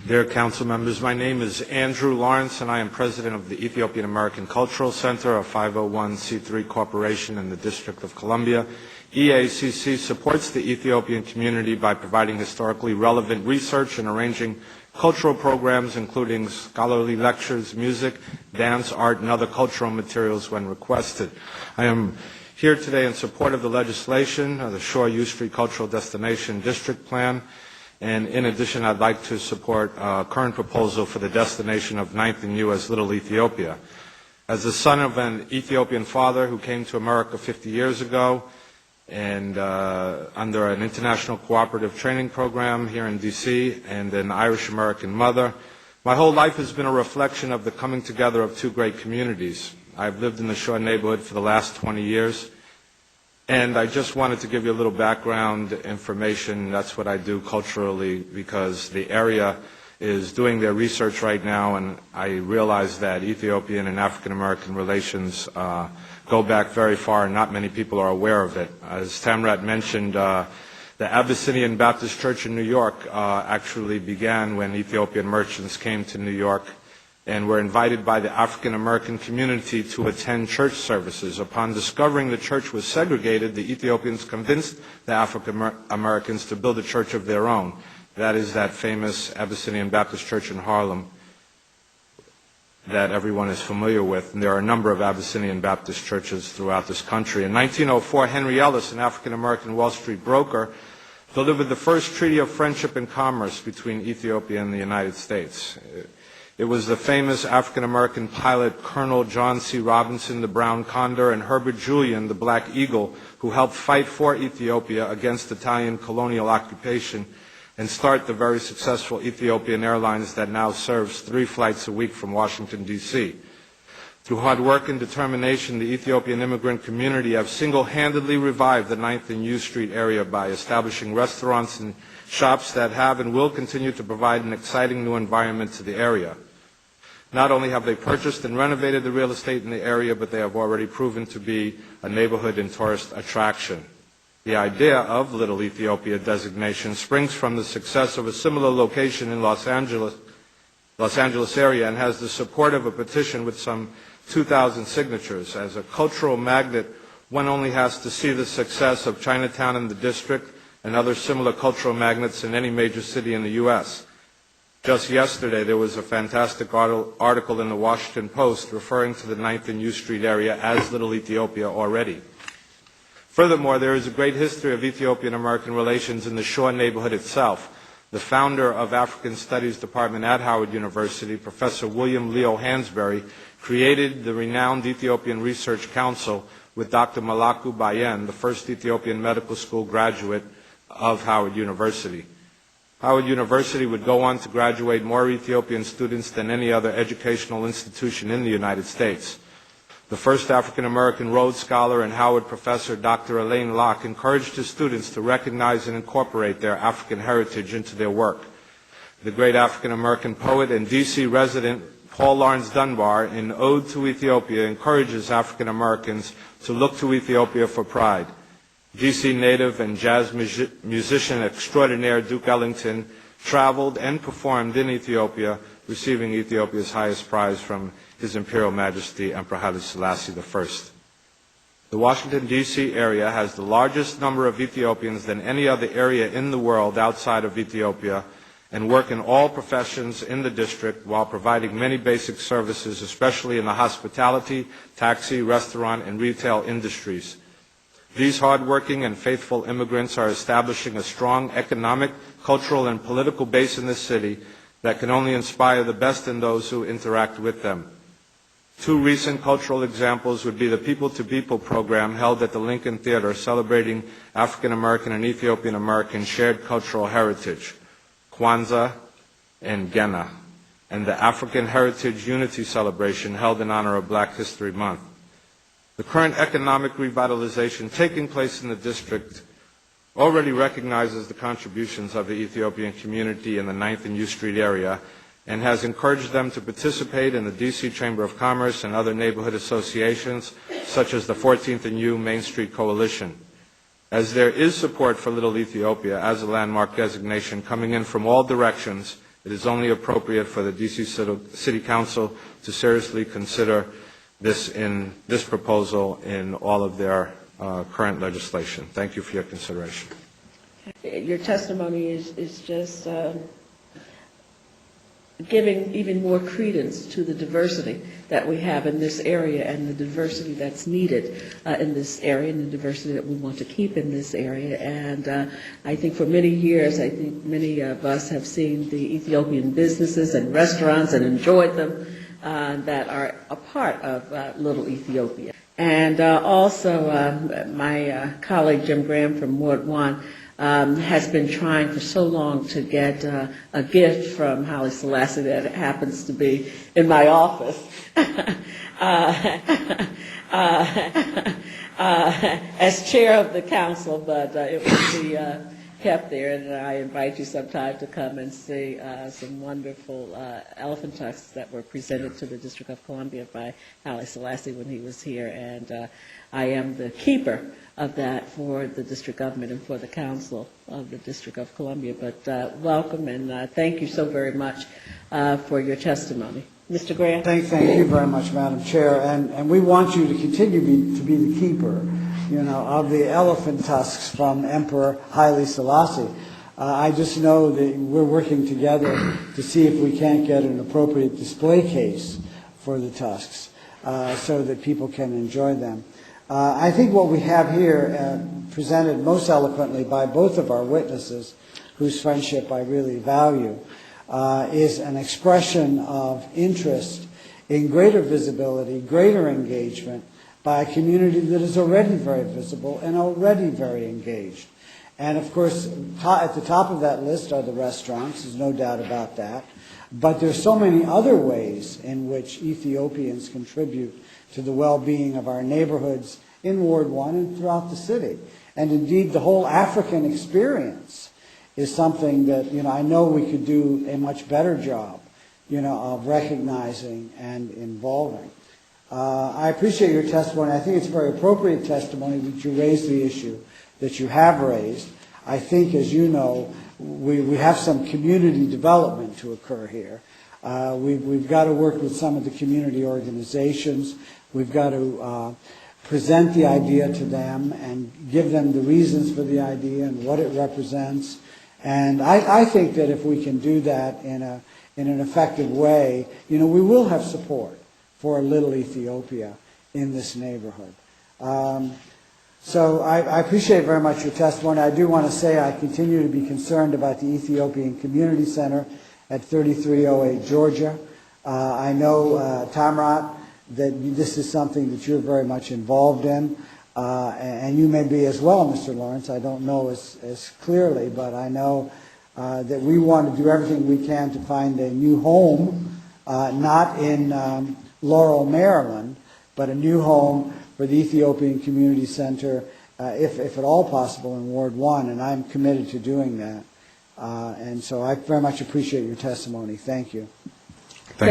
Dear Council members, my name is Andrew Lawrence, and I am president of the Ethiopian American Cultural Center, a 501c3 corporation in the District of Columbia. EACC supports the Ethiopian community by providing historically relevant research and arranging cultural programs, including scholarly lectures, music, dance, art, and other cultural materials when requested. I am here today in support of the legislation, the Shore U Street Cultural Destination District Plan. And in addition, I'd like to support a current proposal for the destination of 9th and U as Little Ethiopia. As the son of an Ethiopian father who came to America 50 years ago and under an international cooperative training program here in D.C. and an Irish-American mother, my whole life has been a reflection of the coming together of two great communities. I've lived in the Shore neighborhood for the last 20 years. And I just wanted to give you a little background information. That's what I do culturally, because the area is doing their research right now, and I realize that Ethiopian and African American relations go back very far, and not many people are aware of it. As Tamrat mentioned, the Abyssinian Baptist Church in New York actually began when Ethiopian merchants came to New York and were invited by the African American community to attend church services. Upon discovering the church was segregated, the Ethiopians convinced the African Americans to build a church of their own. That is that famous Abyssinian Baptist Church in Harlem that everyone is familiar with. And there are a number of Abyssinian Baptist churches throughout this country. In 1904, Henry Ellis, an African American Wall Street broker, delivered the first treaty of friendship and commerce between Ethiopia and the United States. It was the famous African-American pilot Colonel John C. Robinson, the Brown Condor, and Herbert Julian, the Black Eagle, who helped fight for Ethiopia against Italian colonial occupation and start the very successful Ethiopian Airlines that now serves 3 flights a week from Washington, D.C. Through hard work and determination, the Ethiopian immigrant community have single-handedly revived the 9th and U Street area by establishing restaurants and shops that have and will continue to provide an exciting new environment to the area. Not only have they purchased and renovated the real estate in the area, but they have already proven to be a neighborhood and tourist attraction. The idea of Little Ethiopia designation springs from the success of a similar location in Los Angeles area and has the support of a petition with some 2,000 signatures. As a cultural magnet, one only has to see the success of Chinatown in the district and other similar cultural magnets in any major city in the U.S. Just yesterday, there was a fantastic article in the Washington Post referring to the 9th and U Street area as Little Ethiopia already. Furthermore, there is a great history of Ethiopian-American relations in the Shore neighborhood itself. The founder of African Studies Department at Howard University, Professor William Leo Hansberry, created the renowned Ethiopian Research Council with Dr. Malaku Bayen, the first Ethiopian medical school graduate of Howard University. Howard University would go on to graduate more Ethiopian students than any other educational institution in the United States. The first African-American Rhodes Scholar and Howard professor, Dr. Elaine Locke, encouraged his students to recognize and incorporate their African heritage into their work. The great African-American poet and D.C. resident Paul Laurence Dunbar, in Ode to Ethiopia, encourages African-Americans to look to Ethiopia for pride. D.C. native and jazz musician extraordinaire Duke Ellington traveled and performed in Ethiopia, receiving Ethiopia's highest prize from His Imperial Majesty Emperor Haile Selassie I. The Washington, D.C. area has the largest number of Ethiopians than any other area in the world outside of Ethiopia, and work in all professions in the district while providing many basic services, especially in the hospitality, taxi, restaurant, and retail industries. These hardworking and faithful immigrants are establishing a strong economic, cultural, and political base in this city that can only inspire the best in those who interact with them. 2 recent cultural examples would be the People to People program held at the Lincoln Theater celebrating African American and Ethiopian American shared cultural heritage, Kwanzaa and Gena, and the African Heritage Unity Celebration held in honor of Black History Month. The current economic revitalization taking place in the district already recognizes the contributions of the Ethiopian community in the 9th and U Street area and has encouraged them to participate in the D.C. Chamber of Commerce and other neighborhood associations, such as the 14th and U Main Street Coalition. As there is support for Little Ethiopia as a landmark designation coming in from all directions, It is only appropriate for the D.C. City Council to seriously consider this proposal in all of their current legislation. Thank you for your consideration. Your testimony is just giving even more credence to the diversity that we have in this area and the diversity that's needed in this area and the diversity that we want to keep in this area. And I think for many years, I think many of us have seen the Ethiopian businesses and restaurants and enjoyed them that are a part of Little Ethiopia. And also my colleague Jim Graham from Ward 1 has been trying for so long to get a gift from Haile Selassie that happens to be in my office as chair of the council, but it will be kept there, and I invite you sometime to come and see some wonderful elephant tusks that were presented to the District of Columbia by Haile Selassie when he was here, and I am the keeper of that for the district government and for the council of the District of Columbia. But welcome, and thank you so very much for your testimony. Mr. Graham? Thank you very much, Madam Chair, and we want you to continue to be the keeper, of the elephant tusks from Emperor Haile Selassie. I just know that we're working together to see if we can't get an appropriate display case for the tusks so that people can enjoy them. I think what we have here, presented most eloquently by both of our witnesses, whose friendship I really value, is an expression of interest in greater visibility, greater engagement by a community that is already very visible and already very engaged. And of course, at the top of that list are the restaurants, there's no doubt about that. But there's so many other ways in which Ethiopians contribute to the well-being of our neighborhoods in Ward 1 and throughout the city. And indeed, the whole African experience is something that, I know we could do a much better job, of recognizing and involving. I appreciate your testimony. I think it's a very appropriate testimony that you raised the issue that you have raised. I think, as you know, we have some community development to occur here. We've got to work with some of the community organizations. We've got to present the idea to them and give them the reasons for the idea and what it represents. And I think that if we can do that in an effective way, we will have support for a Little Ethiopia in this neighborhood. So I appreciate very much your testimony. I do want to say I continue to be concerned about the Ethiopian Community Center at 3308 Georgia. I know, Tamrat, that this is something that you're very much involved in, and you may be as well, Mr. Lawrence. I don't know as clearly, but I know that we want to do everything we can to find a new home, not in Laurel, Maryland, but a new home for the Ethiopian Community Center, if at all possible, in Ward 1, and I'm committed to doing that. And so I very much appreciate your testimony. Thank you.